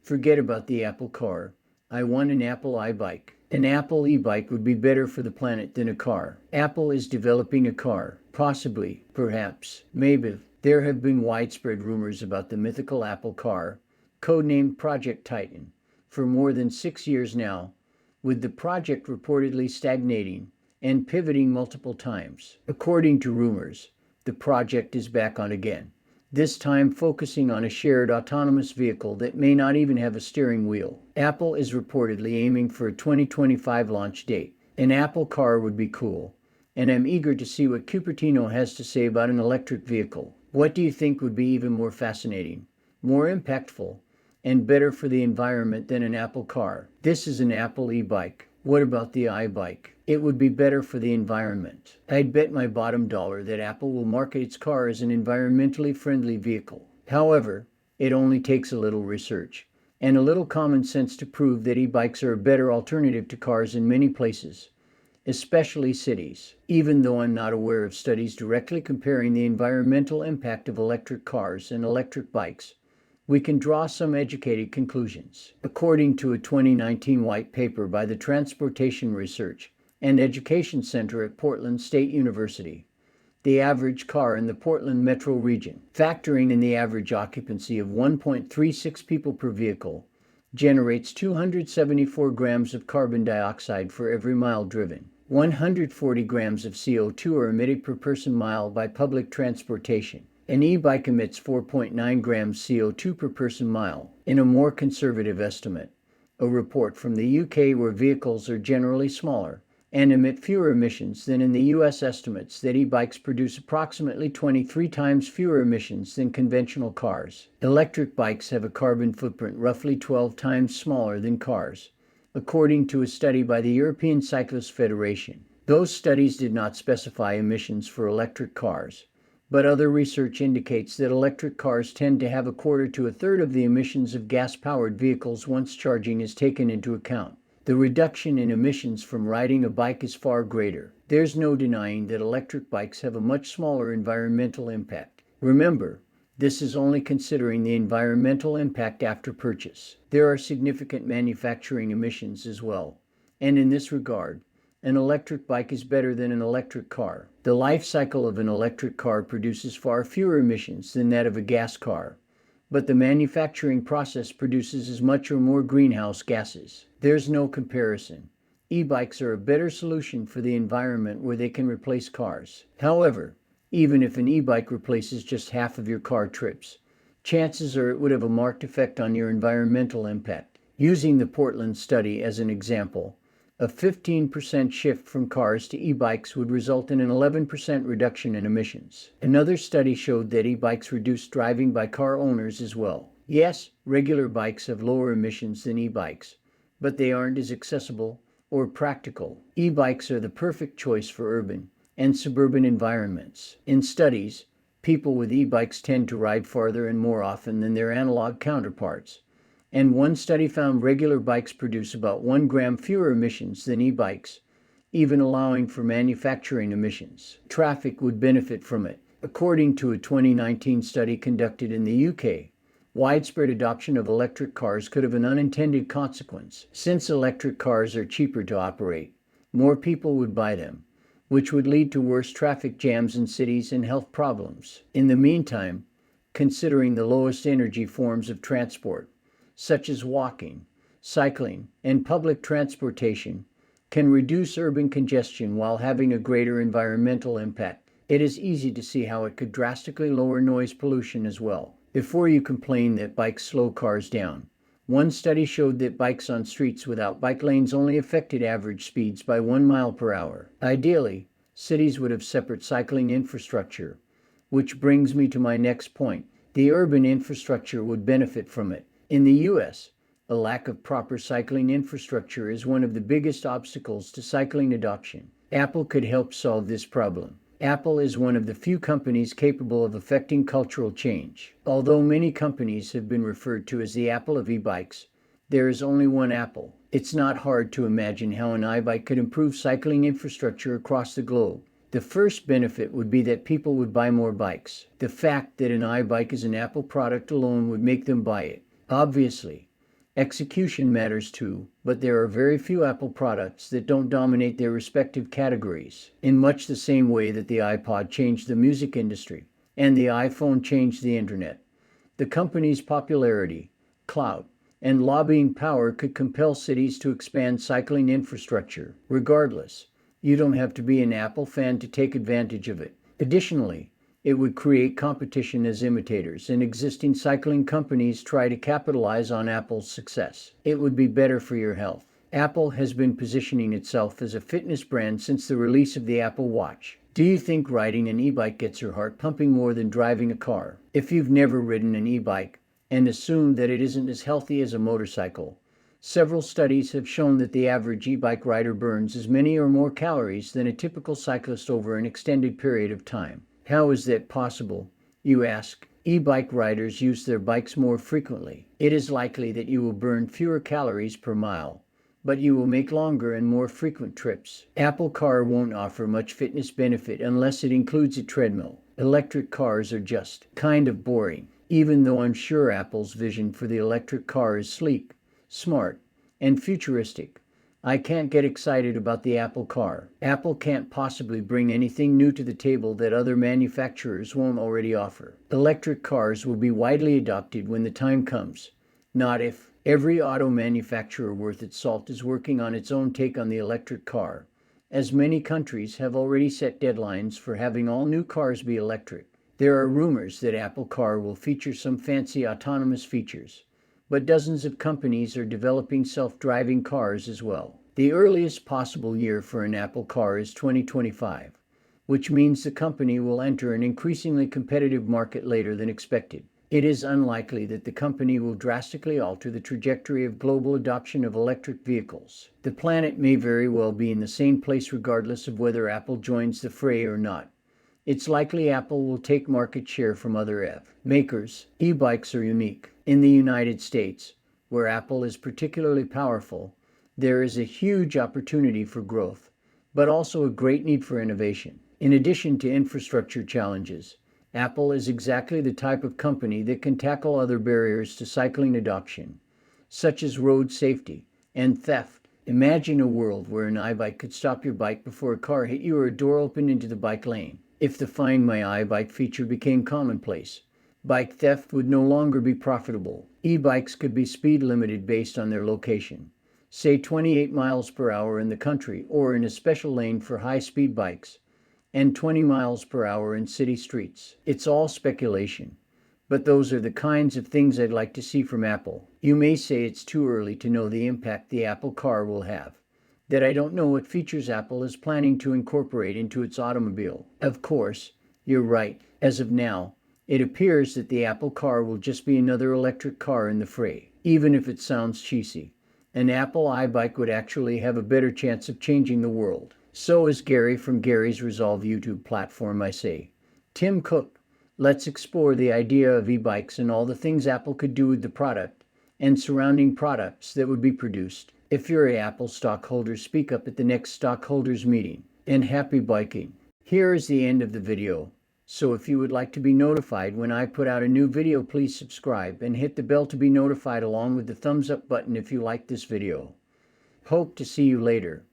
Forget about the Apple car. I want an Apple iBike. An Apple e-bike would be better for the planet than a car. Apple is developing a car. Possibly, perhaps, maybe. There have been widespread rumors about the mythical Apple car, codenamed Project Titan, for more than 6 years now, with the project reportedly stagnating and pivoting multiple times. According to rumors, the project is back on again, this time focusing on a shared autonomous vehicle that may not even have a steering wheel. Apple is reportedly aiming for a 2025 launch date. An Apple car would be cool, and I'm eager to see what Cupertino has to say about an electric vehicle. What do you think would be even more fascinating, more impactful, and better for the environment than an Apple car? This is an Apple e-bike. What about the iBike? It would be better for the environment. I'd bet my bottom dollar that Apple will market its car as an environmentally friendly vehicle. However, it only takes a little research and a little common sense to prove that e-bikes are a better alternative to cars in many places, especially cities. Even though I'm not aware of studies directly comparing the environmental impact of electric cars and electric bikes, we can draw some educated conclusions. According to a 2019 white paper by the Transportation Research and Education Center at Portland State University, the average car in the Portland metro region, factoring in the average occupancy of 1.36 people per vehicle, generates 274 grams of carbon dioxide for every mile driven. 140 grams of CO2 are emitted per person mile by public transportation. An e-bike emits 4.9 grams CO2 per person mile. In a more conservative estimate, a report from the UK where vehicles are generally smaller and emit fewer emissions than in the US estimates that e-bikes produce approximately 23 times fewer emissions than conventional cars. Electric bikes have a carbon footprint roughly 12 times smaller than cars, according to a study by the European Cyclist Federation. Those studies did not specify emissions for electric cars, but other research indicates that electric cars tend to have a quarter to a third of the emissions of gas-powered vehicles once charging is taken into account. The reduction in emissions from riding a bike is far greater. There's no denying that electric bikes have a much smaller environmental impact. Remember, this is only considering the environmental impact after purchase. There are significant manufacturing emissions as well, and in this regard, an electric bike is better than an electric car. The life cycle of an electric car produces far fewer emissions than that of a gas car, but the manufacturing process produces as much or more greenhouse gases. There's no comparison. E-bikes are a better solution for the environment where they can replace cars. However, even if an e-bike replaces just half of your car trips, chances are it would have a marked effect on your environmental impact. Using the Portland study as an example, a 15% shift from cars to e-bikes would result in an 11% reduction in emissions. Another study showed that e-bikes reduce driving by car owners as well. Yes, regular bikes have lower emissions than e-bikes, but they aren't as accessible or practical. E-bikes are the perfect choice for urban and suburban environments. In studies, people with e-bikes tend to ride farther and more often than their analog counterparts. And one study found regular bikes produce about 1 gram fewer emissions than e-bikes, even allowing for manufacturing emissions. Traffic would benefit from it. According to a 2019 study conducted in the UK, widespread adoption of electric cars could have an unintended consequence. Since electric cars are cheaper to operate, more people would buy them, which would lead to worse traffic jams in cities and health problems. In the meantime, considering the lowest energy forms of transport, such as walking, cycling, and public transportation, can reduce urban congestion while having a greater environmental impact. It is easy to see how it could drastically lower noise pollution as well. Before you complain that bikes slow cars down, one study showed that bikes on streets without bike lanes only affected average speeds by 1 mile per hour. Ideally, cities would have separate cycling infrastructure, which brings me to my next point. The urban infrastructure would benefit from it. In the U.S., a lack of proper cycling infrastructure is one of the biggest obstacles to cycling adoption. Apple could help solve this problem. Apple is one of the few companies capable of affecting cultural change. Although many companies have been referred to as the Apple of e-bikes, there is only one Apple. It's not hard to imagine how an iBike could improve cycling infrastructure across the globe. The first benefit would be that people would buy more bikes. The fact that an iBike is an Apple product alone would make them buy it. Obviously, Execution matters too, but there are very few Apple products that don't dominate their respective categories, in much the same way that the iPod changed the music industry and the iPhone changed the internet. The company's popularity, clout, and lobbying power could compel cities to expand cycling infrastructure. Regardless, you don't have to be an Apple fan to take advantage of it. Additionally, it would create competition as imitators and existing cycling companies try to capitalize on Apple's success. It would be better for your health. Apple has been positioning itself as a fitness brand since the release of the Apple Watch. Do you think riding an e-bike gets your heart pumping more than driving a car? If you've never ridden an e-bike and assume that it isn't as healthy as a motorcycle, several studies have shown that the average e-bike rider burns as many or more calories than a typical cyclist over an extended period of time. How is that possible, you ask? E-bike riders use their bikes more frequently. It is likely that you will burn fewer calories per mile, but you will make longer and more frequent trips. Apple Car won't offer much fitness benefit unless it includes a treadmill. Electric cars are just kind of boring, even though I'm sure Apple's vision for the electric car is sleek, smart, and futuristic. I can't get excited about the Apple Car. Apple can't possibly bring anything new to the table that other manufacturers won't already offer. Electric cars will be widely adopted when the time comes, not if. Every auto manufacturer worth its salt is working on its own take on the electric car, as many countries have already set deadlines for having all new cars be electric. There are rumors that Apple Car will feature some fancy autonomous features, but dozens of companies are developing self-driving cars as well. The earliest possible year for an Apple Car is 2025, which means the company will enter an increasingly competitive market later than expected. It is unlikely that the company will drastically alter the trajectory of global adoption of electric vehicles. The planet may very well be in the same place regardless of whether Apple joins the fray or not. It's likely Apple will take market share from other EV makers. E-bikes are unique. In the United States, where Apple is particularly powerful, there is a huge opportunity for growth, but also a great need for innovation. In addition to infrastructure challenges, Apple is exactly the type of company that can tackle other barriers to cycling adoption, such as road safety and theft. Imagine a world where an iBike could stop your bike before a car hit you or a door opened into the bike lane. If the Find My iBike feature became commonplace, bike theft would no longer be profitable. E-bikes could be speed limited based on their location, say 28 miles per hour in the country or in a special lane for high-speed bikes, and 20 miles per hour in city streets. It's all speculation, but those are the kinds of things I'd like to see from Apple. You may say it's too early to know the impact the Apple Car will have, that I don't know what features Apple is planning to incorporate into its automobile. Of course, you're right. As of now, it appears that the Apple Car will just be another electric car in the fray. Even if it sounds cheesy, an Apple iBike would actually have a better chance of changing the world. So is Gary from Gary's Resolve YouTube platform, I say. Tim Cook, let's explore the idea of e-bikes and all the things Apple could do with the product and surrounding products that would be produced. If you're an Apple stockholder, speak up at the next stockholders meeting. And happy biking. Here is the end of the video. So if you would like to be notified when I put out a new video, please subscribe and hit the bell to be notified along with the thumbs up button if you like this video. Hope to see you later.